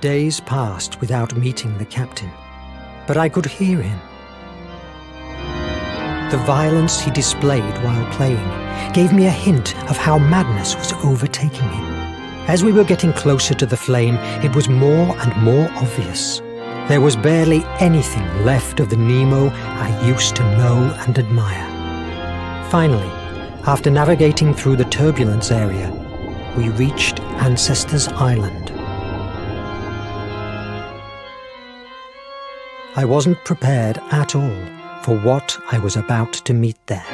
Days passed without meeting the captain, but I could hear him. The violence he displayed while playing gave me a hint of how madness was overtaking him. As we were getting closer to the flame, it was more and more obvious. There was barely anything left of the Nemo I used to know and admire. Finally, after navigating through the turbulence area, we reached Ancestors Island. I wasn't prepared at all for what I was about to meet there.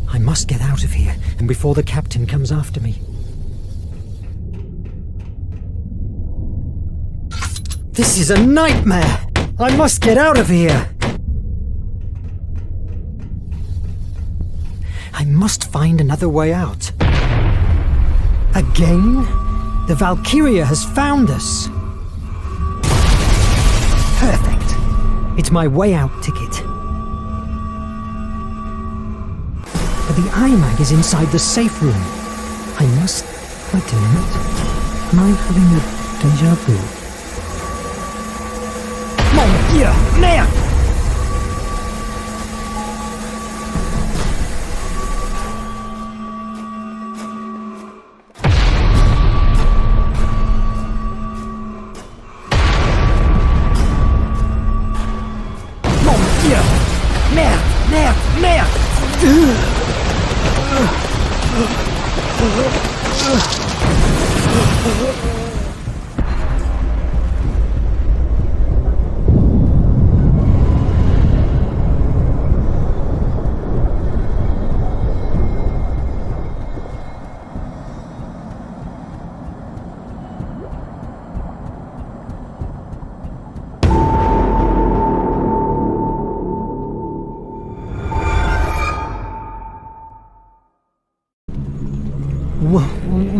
I must get out of here, and before the captain comes after me. This is a nightmare! I must get out of here! I must find another way out. Again? The Valkyria has found us! Perfect! It's my way out ticket. But the iMag is inside the safe room. I must... Wait a minute. Am I having a déjà vu? Mon Dieu! Merde! Mon Dieu! Merde! Merde! Merde!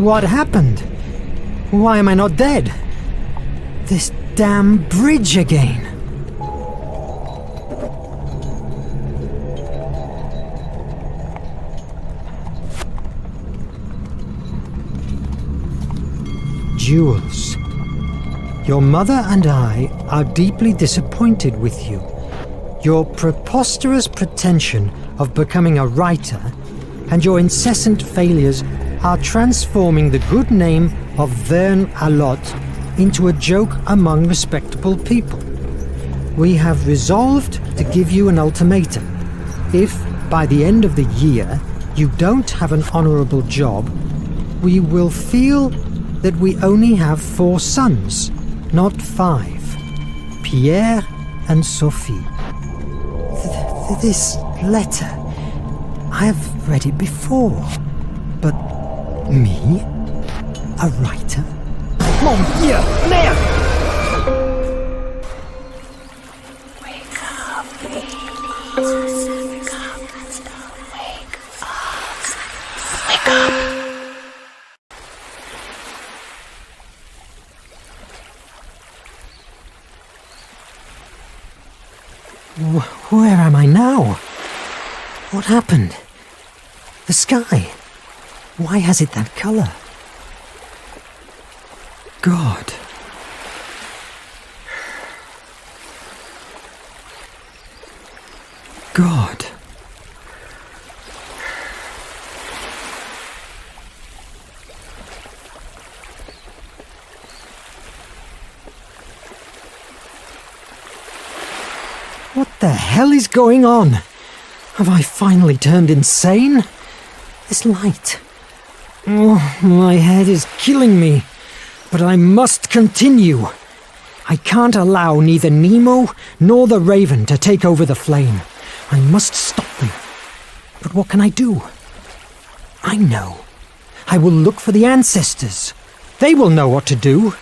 What happened? Why am I not dead? This damn bridge again. Jules, your mother and I are deeply disappointed with you. Your preposterous pretension of becoming a writer and your incessant failures are transforming the good name of Verne into a joke among respectable people. We have resolved to give you an ultimatum. If, by the end of the year, you don't have an honorable job, we will feel that we only have 4 sons, not 5. Pierre and Sophie. This letter, I have read it before, but me? A writer? Mon Dieu! Merde! Wake up! Wake up! Wake up! Where am I now? What happened? The sky. Why has it that color? God. God. What the hell is going on? Have I finally turned insane? This light. Oh, my head is killing me. But I must continue. I can't allow neither Nemo nor the Raven to take over the flame. I must stop them. But what can I do? I know. I will look for the ancestors. They will know what to do.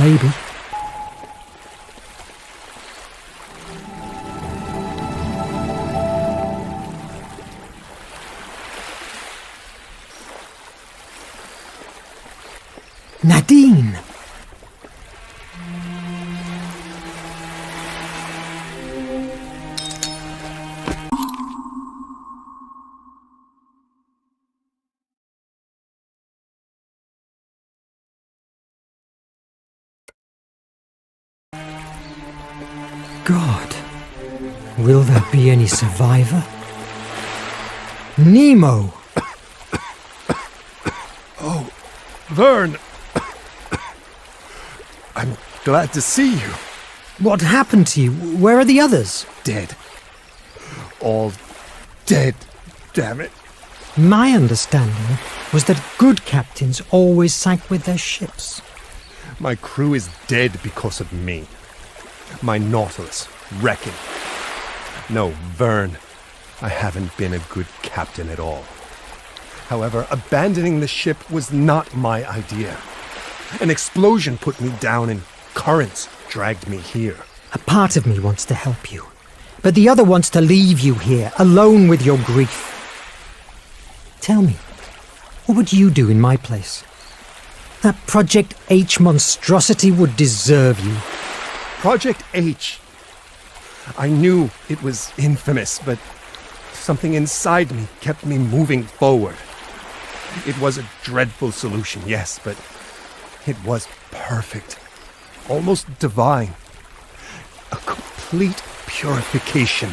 Maybe. Nadine! God, will there be any survivor? Nemo! Oh, Verne! I'm glad to see you. What happened to you? Where are the others? Dead. All dead, damn it. My understanding was that good captains always sank with their ships. My crew is dead because of me. My Nautilus, wrecking. No, Verne, I haven't been a good captain at all. However, abandoning the ship was not my idea. An explosion put me down and currents dragged me here. A part of me wants to help you, but the other wants to leave you here, alone with your grief. Tell me, what would you do in my place? That Project H monstrosity would deserve you. Project H. I knew it was infamous, but something inside me kept me moving forward. It was a dreadful solution, yes, but it was perfect. Almost divine. A complete purification.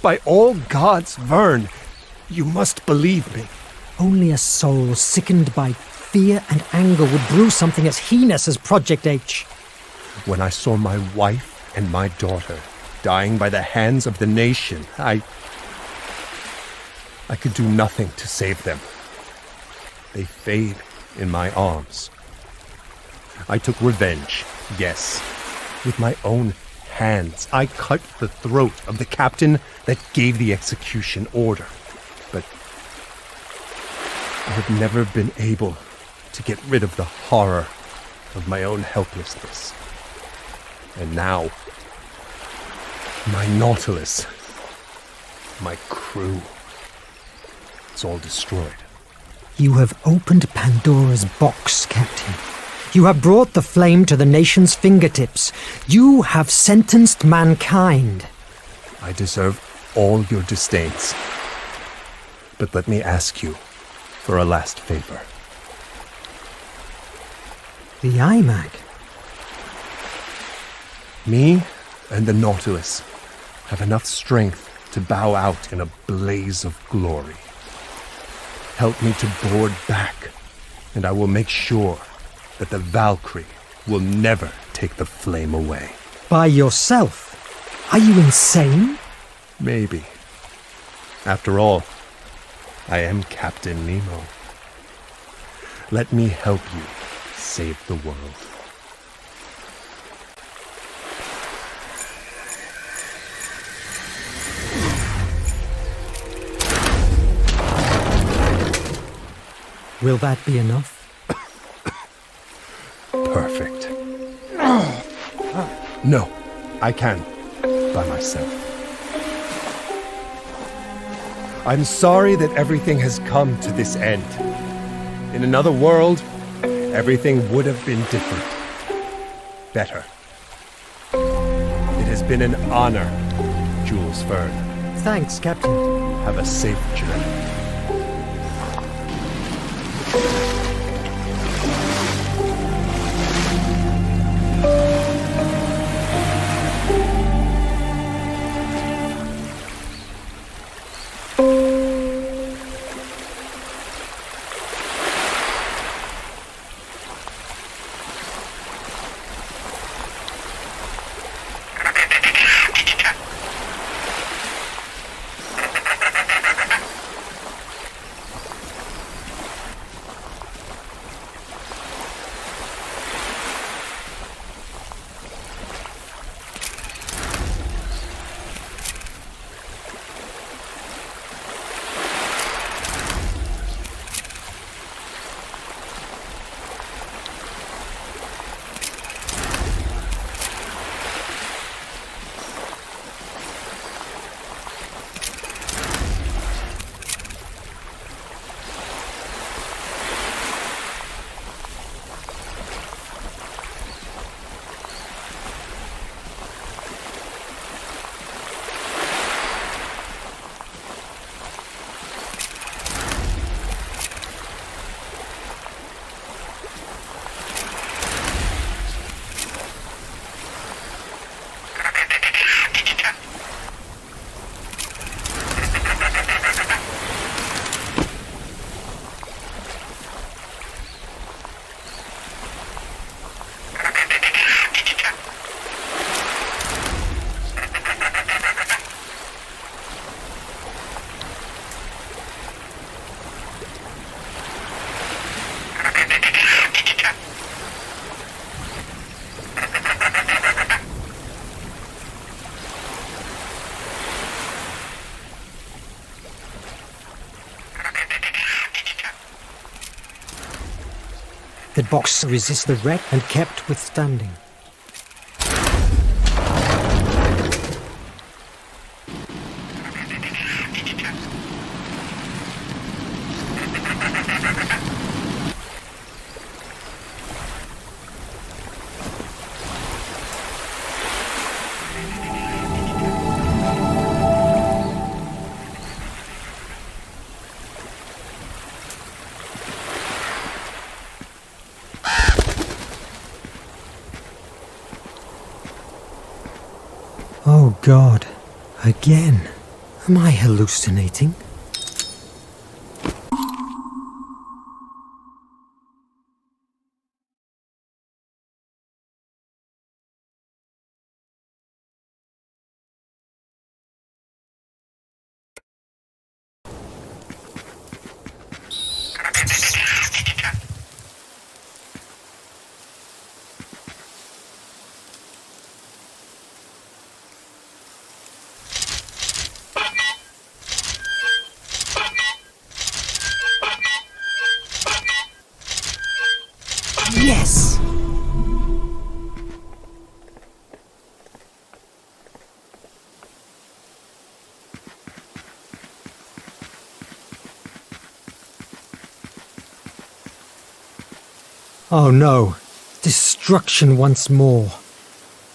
By all gods, Verne, you must believe me. Only a soul sickened by fear and anger would brew something as heinous as Project H. When I saw my wife and my daughter dying by the hands of the nation, I could do nothing to save them. They fade in my arms. I took revenge, yes. With my own hands, I cut the throat of the captain that gave the execution order. But I have never been able to get rid of the horror of my own helplessness. And now, my Nautilus, my crew, it's all destroyed. You have opened Pandora's box, Captain. You have brought the flame to the nation's fingertips. You have sentenced mankind. I deserve all your disdains. But let me ask you for a last favor. The iMac? Me and the Nautilus have enough strength to bow out in a blaze of glory. Help me to board back, and I will make sure that the Valkyrie will never take the flame away. By yourself? Are you insane? Maybe. After all, I am Captain Nemo. Let me help you save the world. Will that be enough? Perfect. No, I can. By myself. I'm sorry that everything has come to this end. In another world, everything would have been different. Better. It has been an honor, Jules Verne. Thanks, Captain. Have a safe journey. The box resisted the wreck and kept withstanding. Oh God, again. Am I hallucinating? Yes! Oh no, destruction once more.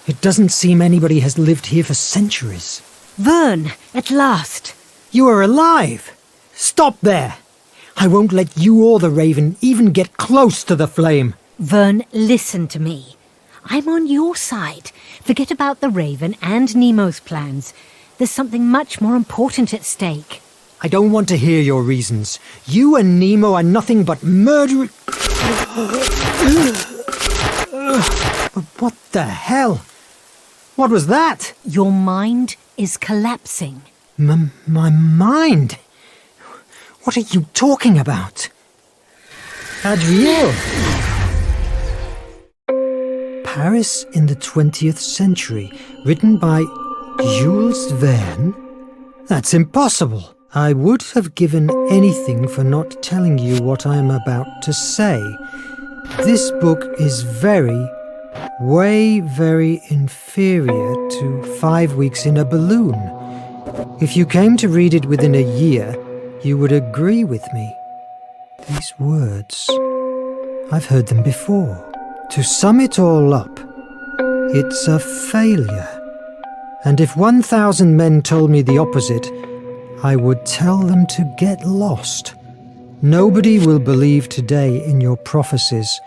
It doesn't seem anybody has lived here for centuries. Verne, at last! You are alive! Stop there! I won't let you or the raven even get close to the flame. Verne, listen to me. I'm on your side. Forget about the raven and Nemo's plans. There's something much more important at stake. I don't want to hear your reasons. You and Nemo are nothing but murder... But what the hell? What was that? Your mind is collapsing. My mind? What are you talking about? Adriel! Paris in the 20th century, written by Jules Verne? That's impossible. I would have given anything for not telling you what I am about to say. This book is way very inferior to 5 weeks in a balloon. If you came to read it within a year, you would agree with me. These words, I've heard them before. To sum it all up, it's a failure. And if 1,000 men told me the opposite, I would tell them to get lost. Nobody will believe today in your prophecies,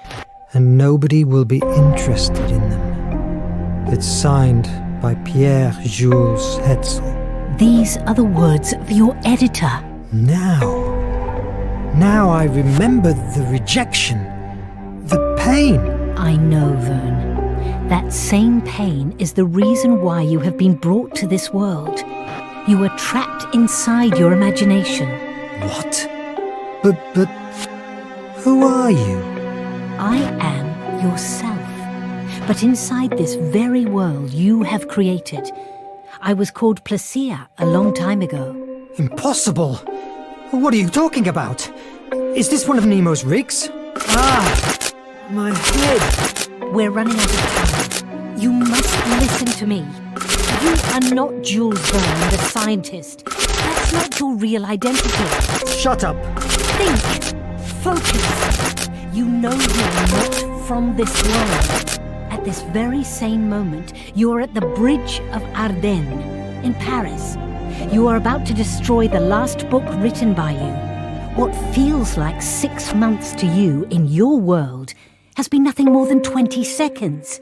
and nobody will be interested in them. It's signed by Pierre-Jules Hetzel. These are the words of your editor. Now I remember the rejection, the pain. I know, Verne. That same pain is the reason why you have been brought to this world. You were trapped inside your imagination. What? But who are you? I am yourself. But inside this very world you have created. I was called Placia a long time ago. Impossible! What are you talking about? Is this one of Nemo's rigs? Ah! My head! We're running out of time. You must listen to me. You are not Jules Verne, the scientist. That's not your real identity. Shut up! Think! Focus! You know you're not from this world. At this very same moment, you are at the Bridge of Ardennes in Paris. You are about to destroy the last book written by you. What feels like 6 months to you in your world has been nothing more than 20 seconds.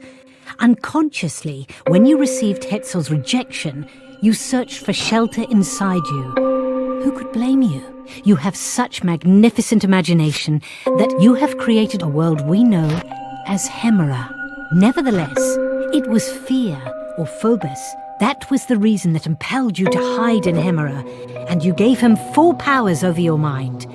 Unconsciously, when you received Hetzel's rejection, you searched for shelter inside you. Who could blame you? You have such magnificent imagination that you have created a world we know as Hemera. Nevertheless, it was fear, or Phobos. That was the reason that impelled you to hide in Hemera, and you gave him full powers over your mind.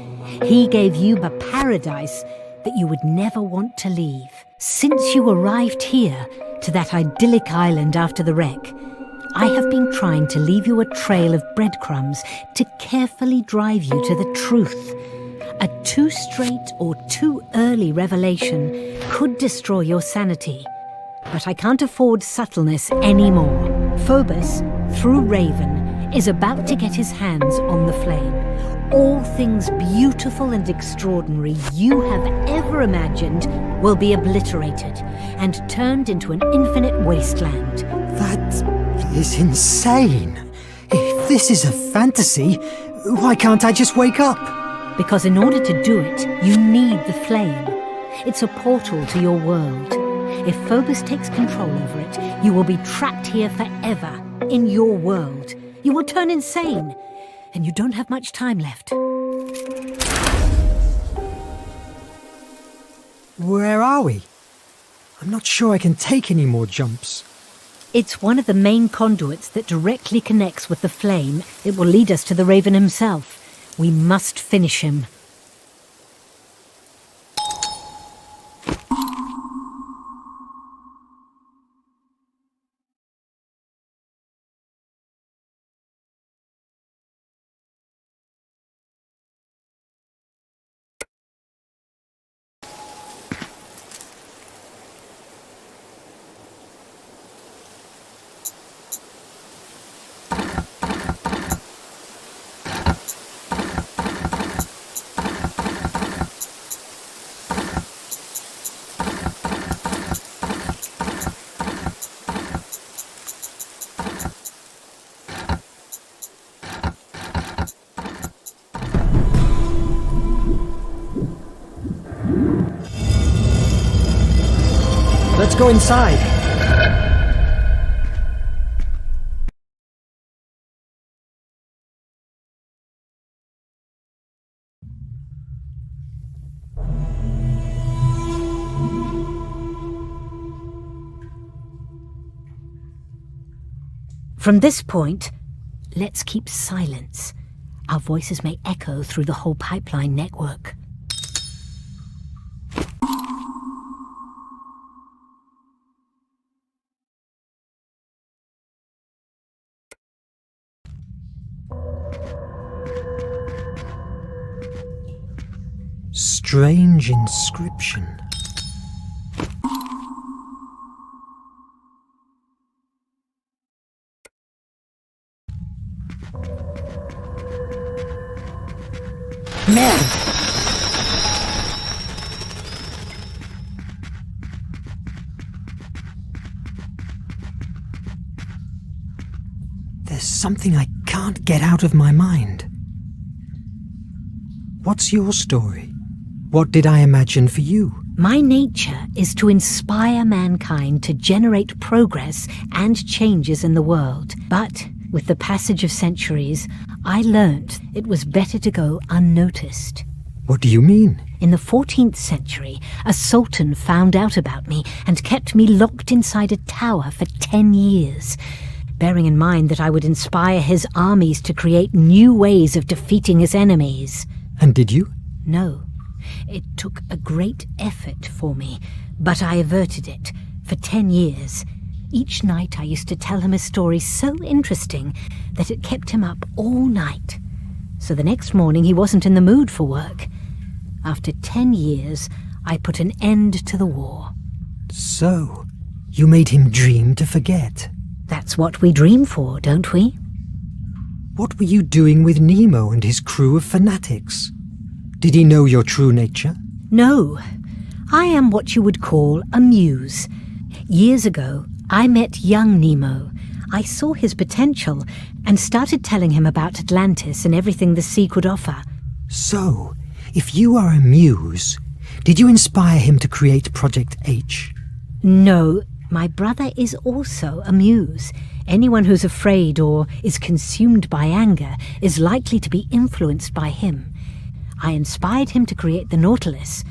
He gave you a paradise that you would never want to leave. Since you arrived here, to that idyllic island after the wreck, I have been trying to leave you a trail of breadcrumbs to carefully drive you to the truth. A too straight or too early revelation could destroy your sanity. But I can't afford subtleness anymore. Phobos, through Raven, is about to get his hands on the flame. All things beautiful and extraordinary you have ever imagined will be obliterated and turned into an infinite wasteland. That is insane. If this is a fantasy, why can't I just wake up? Because in order to do it, you need the flame. It's a portal to your world. If Phobos takes control over it, you will be trapped here forever, in your world. You will turn insane, and you don't have much time left. Where are we? I'm not sure I can take any more jumps. It's one of the main conduits that directly connects with the flame. It will lead us to the Raven himself. We must finish him. Let's go inside. From this point, let's keep silence. Our voices may echo through the whole pipeline network. Strange inscription. Merde! There's something I can't get out of my mind. What's your story? What did I imagine for you? My nature is to inspire mankind to generate progress and changes in the world. But with the passage of centuries, I learnt it was better to go unnoticed. What do you mean? In the 14th century, a sultan found out about me and kept me locked inside a tower for 10 years, bearing in mind that I would inspire his armies to create new ways of defeating his enemies. And did you? No. It took a great effort for me, but I averted it for 10 years. Each night I used to tell him a story so interesting that it kept him up all night. So the next morning he wasn't in the mood for work. After 10 years, I put an end to the war. So, you made him dream to forget. That's what we dream for, don't we? What were you doing with Nemo and his crew of fanatics? Did he know your true nature? No. I am what you would call a muse. Years ago, I met young Nemo. I saw his potential and started telling him about Atlantis and everything the sea could offer. So, if you are a muse, did you inspire him to create Project H? No, my brother is also a muse. Anyone who's afraid or is consumed by anger is likely to be influenced by him. I inspired him to create the Nautilus.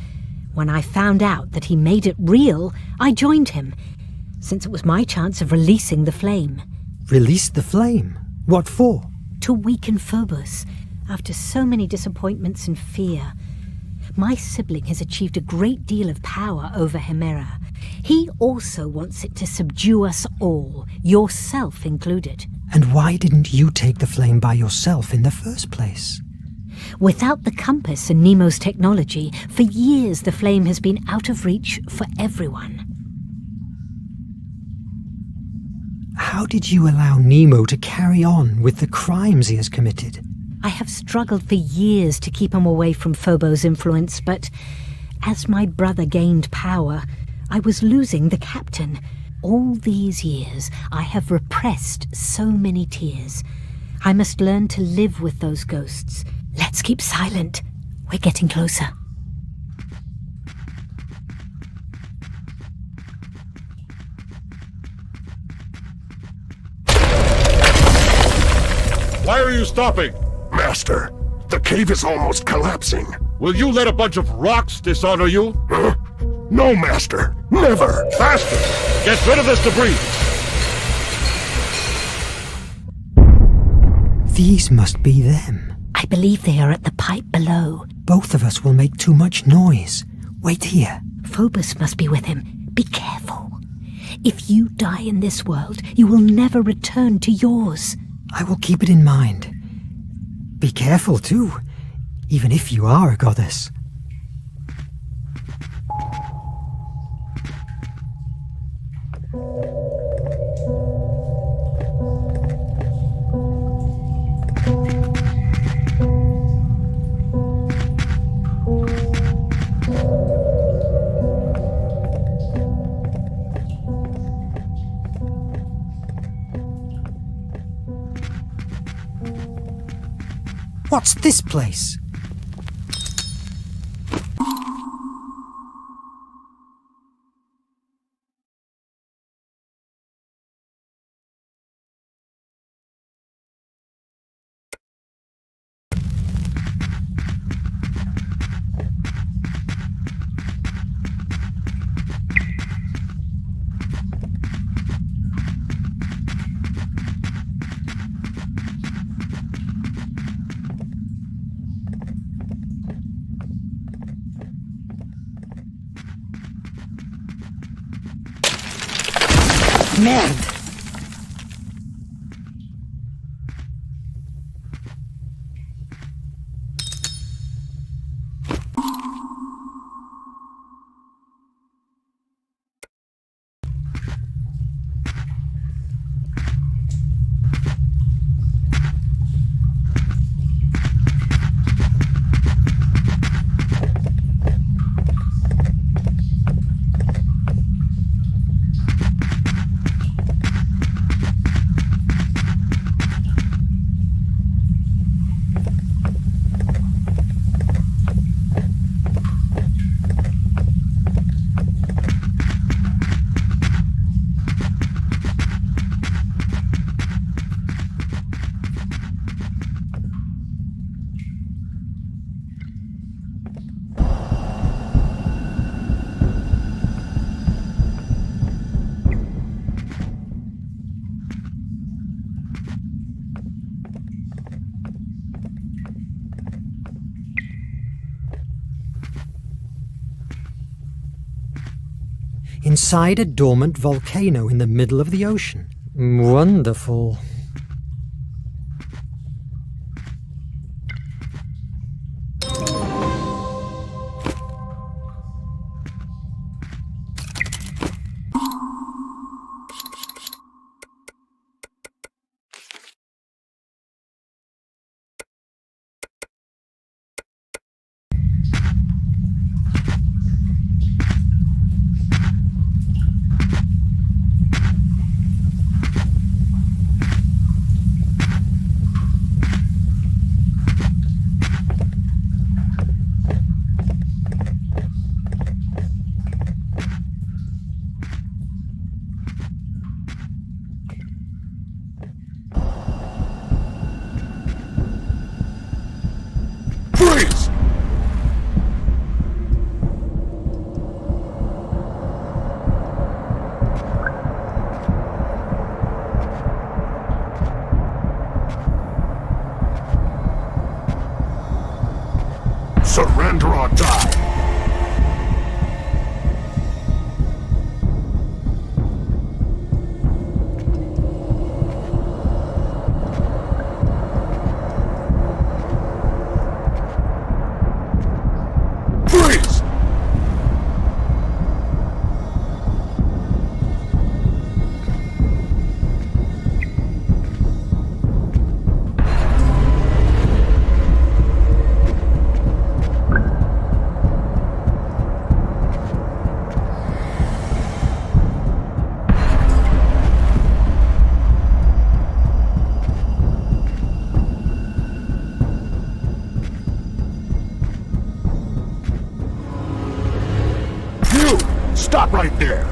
When I found out that he made it real, I joined him, since it was my chance of releasing the flame. Release the flame? What for? To weaken Phobos, after so many disappointments and fear. My sibling has achieved a great deal of power over Hemera. He also wants it to subdue us all, yourself included. And why didn't you take the flame by yourself in the first place? Without the compass and Nemo's technology, for years the flame has been out of reach for everyone. How did you allow Nemo to carry on with the crimes he has committed? I have struggled for years to keep him away from Phobos' influence, but as my brother gained power, I was losing the captain. All these years, I have repressed so many tears. I must learn to live with those ghosts. Let's keep silent. We're getting closer. Why are you stopping? Master, the cave is almost collapsing. Will you let a bunch of rocks dishonor you? Huh? No, Master. Never. Faster! Get rid of this debris! These must be them. I believe they are at the pipe below. Both of us will make too much noise. Wait here. Phobos must be with him. Be careful. If you die in this world, you will never return to yours. I will keep it in mind. Be careful too, even if you are a goddess. What's this place? Merde! Inside a dormant volcano in the middle of the ocean. Wonderful. Freeze! Surrender or die! Stop right there!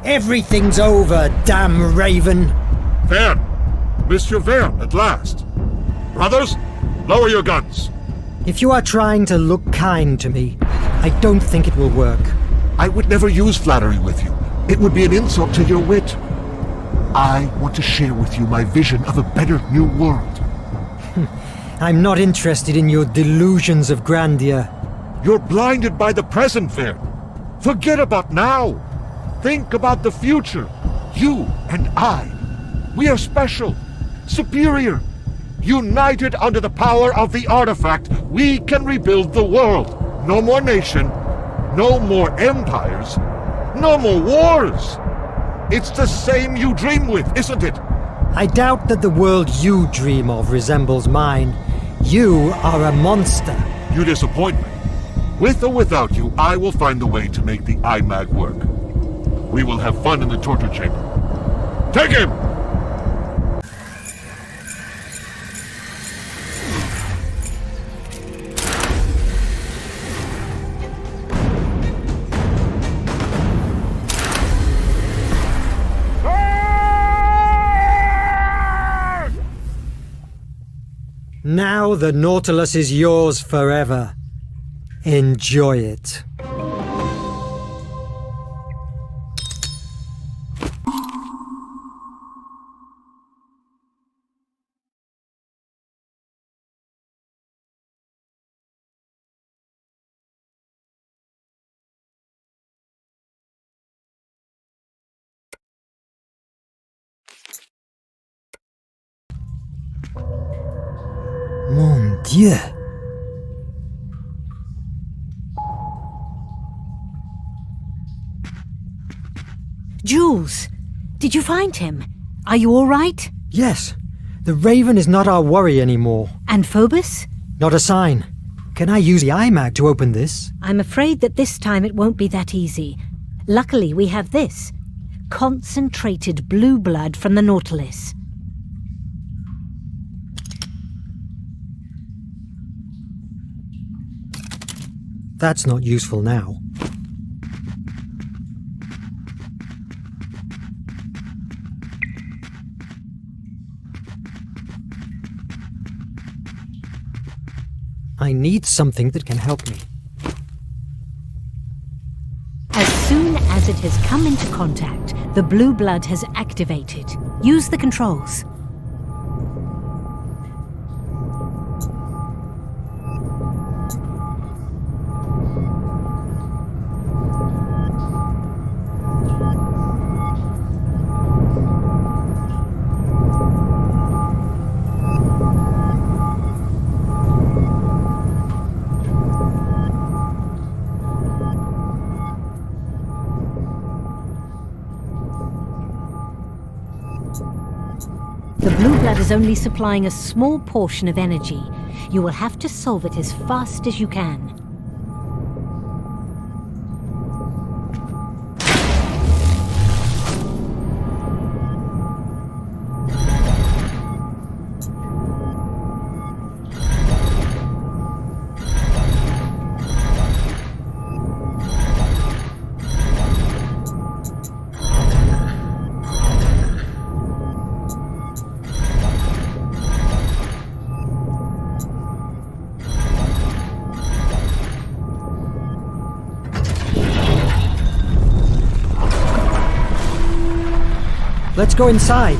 Everything's over, damn raven! Verne! Monsieur Verne, at last! Brothers, lower your guns! If you are trying to look kind to me, I don't think it will work. I would never use flattery with you. It would be an insult to your wit. I want to share with you my vision of a better new world. I'm not interested in your delusions of grandeur. You're blinded by the present, Verne. Forget about now. Think about the future. You and I. We are special, superior. United under the power of the artifact, we can rebuild the world. No more nation, no more empires, no more wars. It's the same you dream with, isn't it? I doubt that the world you dream of resembles mine. You are a monster. You disappoint me. With or without you, I will find the way to make the IMAG work. We will have fun in the torture chamber. Take him! Now the Nautilus is yours forever. Enjoy it. Mon Dieu! Jules, did you find him? Are you all right? Yes, the Raven is not our worry anymore. And Phobos? Not a sign. Can I use the IMAG to open this? I'm afraid that this time it won't be that easy. Luckily, we have this. Concentrated blue blood from the Nautilus. That's not useful now. I need something that can help me. As soon as it has come into contact, the blue blood has activated. Use the controls. The blue blood is only supplying a small portion of energy. You will have to solve it as fast as you can. Let's go inside.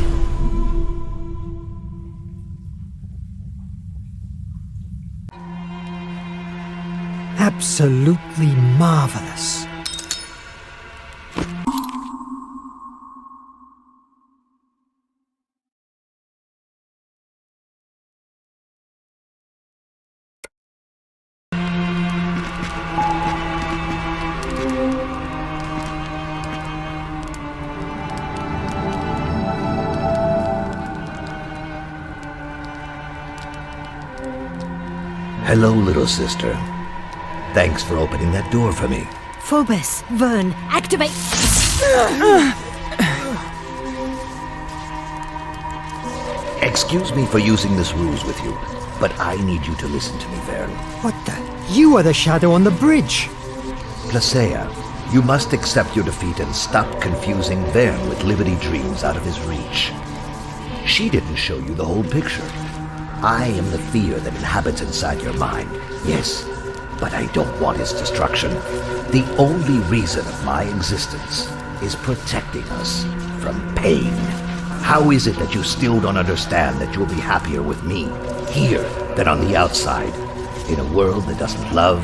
Absolutely marvelous. Hello, little sister. Thanks for opening that door for me. Phobos, Verne, activate! Excuse me for using this ruse with you, but I need you to listen to me, Verne. What the? You are the shadow on the bridge. Placia, you must accept your defeat and stop confusing Verne with Liberty Dreams out of his reach. She didn't show you the whole picture. I am the fear that inhabits inside your mind, yes, but I don't want its destruction. The only reason of my existence is protecting us from pain. How is it that you still don't understand that you'll be happier with me, here, than on the outside, in a world that doesn't love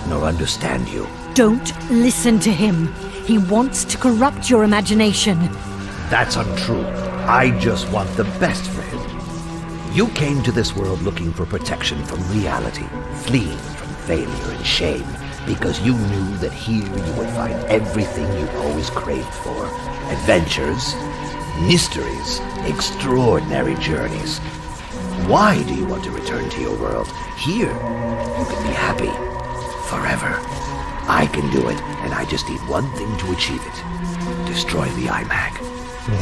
nor understand you? Don't listen to him. He wants to corrupt your imagination. That's untrue. I just want the best for him. You came to this world looking for protection from reality, fleeing from failure and shame, because you knew that here you would find everything you always craved for. Adventures, mysteries, extraordinary journeys. Why do you want to return to your world? Here, you can be happy. Forever. I can do it, and I just need one thing to achieve it. Destroy the iMag.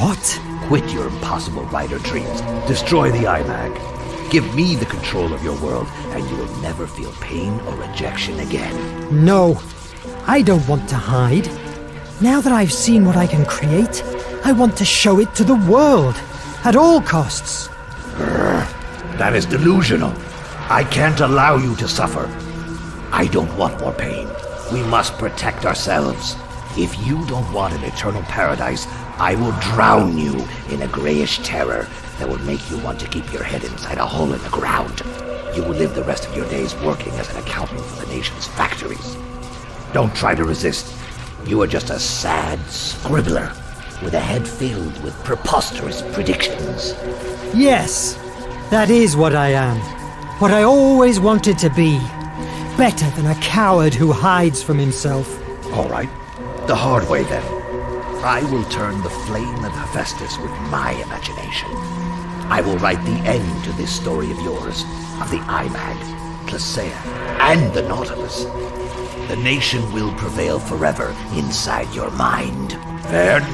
What? Quit your impossible writer dreams. Destroy the iMag. Give me the control of your world, and you will never feel pain or rejection again. No, I don't want to hide. Now that I've seen what I can create, I want to show it to the world, at all costs. That is delusional. I can't allow you to suffer. I don't want more pain. We must protect ourselves. If you don't want an eternal paradise, I will drown you in a grayish terror that will make you want to keep your head inside a hole in the ground. You will live the rest of your days working as an accountant for the nation's factories. Don't try to resist. You are just a sad scribbler with a head filled with preposterous predictions. Yes, that is what I am. What I always wanted to be. Better than a coward who hides from himself. All right, the hard way then. I will turn the flame of Hephaestus with my imagination. I will write the end to this story of yours, of the iMag, Placia, and the Nautilus. The nation will prevail forever inside your mind. Verne,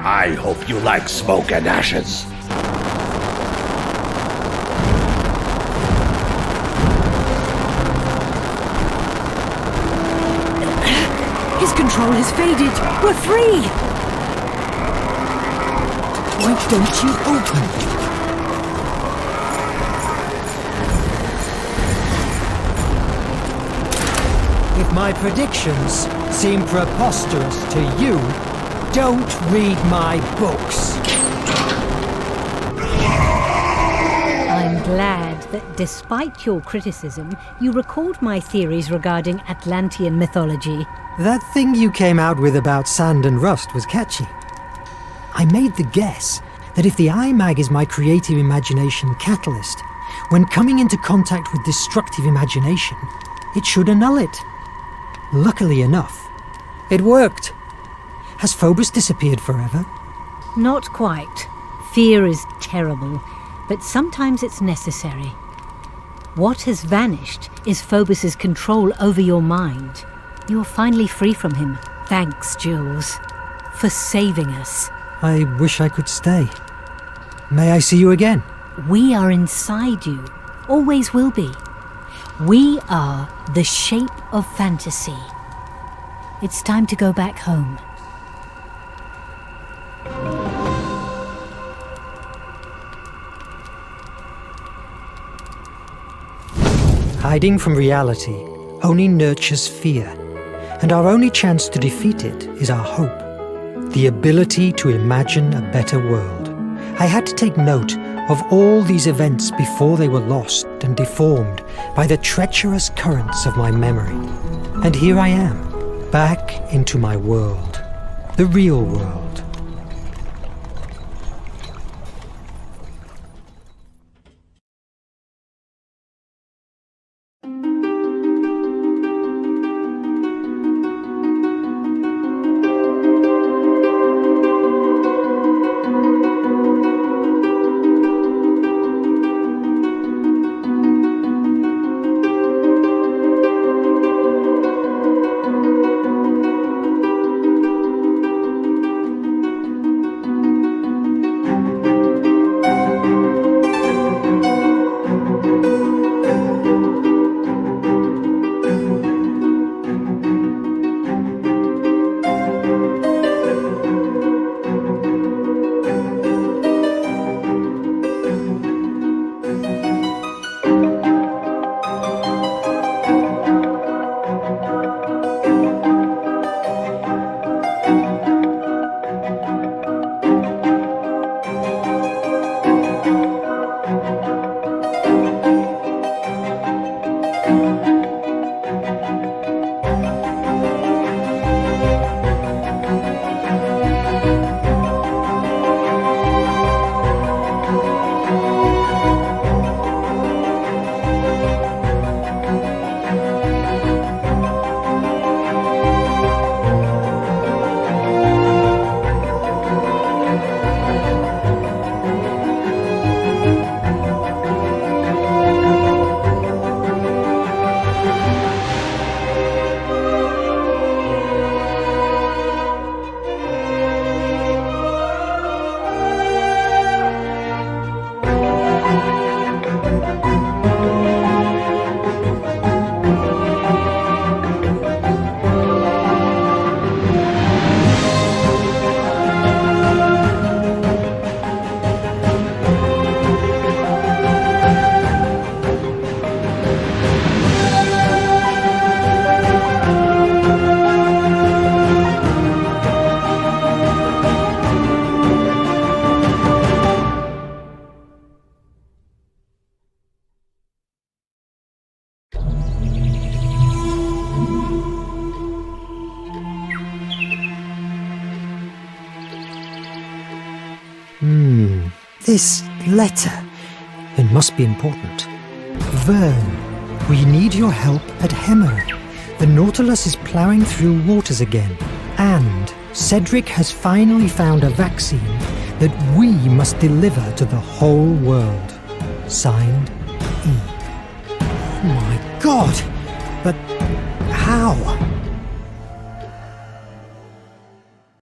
I hope you like smoke and ashes. His control has faded. We're free! Why don't you open? If my predictions seem preposterous to you, don't read my books. I'm glad that despite your criticism, you recalled my theories regarding Atlantean mythology. That thing you came out with about sand and rust was catchy. I made the guess that if the iMag is my creative imagination catalyst, when coming into contact with destructive imagination, it should annul it. Luckily enough, it worked. Has Phobos disappeared forever? Not quite. Fear is terrible, but sometimes it's necessary. What has vanished is Phobos's control over your mind. You're finally free from him. Thanks, Jules, for saving us. I wish I could stay. May I see you again? We are inside you. Always will be. We are the shape of fantasy. It's time to go back home. Hiding from reality only nurtures fear, and our only chance to defeat it is our hope. The ability to imagine a better world. I had to take note of all these events before they were lost and deformed by the treacherous currents of my memory. And here I am, back into my world, the real world. This letter. It must be important. Verne, we need your help at Hemmer. The Nautilus is ploughing through waters again. And Cedric has finally found a vaccine that we must deliver to the whole world. Signed, E. Oh my God! But how?